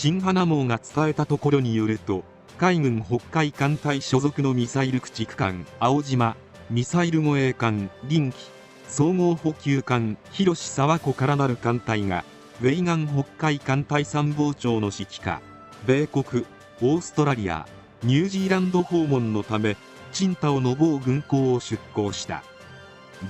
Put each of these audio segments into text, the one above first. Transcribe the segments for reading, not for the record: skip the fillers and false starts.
新華網が伝えたところによると、海軍北海艦隊所属のミサイル駆逐艦青島、ミサイル護衛艦臨機、総合補給艦広志沢湖からなる艦隊がウェイガン北海艦隊参謀長の指揮下、米国、オーストラリア、ニュージーランド訪問のため青島の某軍港を出港した。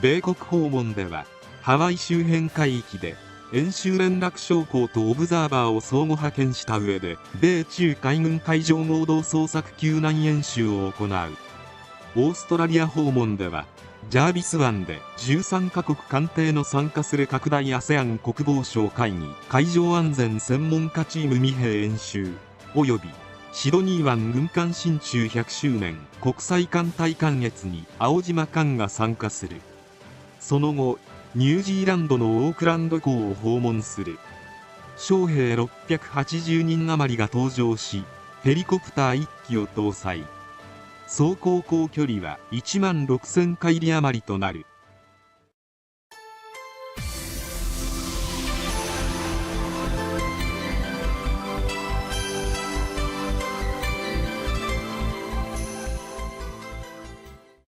米国訪問ではハワイ周辺海域で演習連絡将校とオブザーバーを相互派遣した上で、米中海軍海上合同捜索救難演習を行う。オーストラリア訪問ではジャービス湾で13カ国艦艇の参加する拡大 ASEAN 国防相会議海上安全専門家チームミヘ演習及びシドニー湾軍艦進駐100周年国際艦隊観閲に青島艦が参加する。その後ニュージーランドのオークランド港を訪問する。将兵680人余りが搭乗し、ヘリコプター1機を搭載。総航行距離は1万6000海里余りとなる。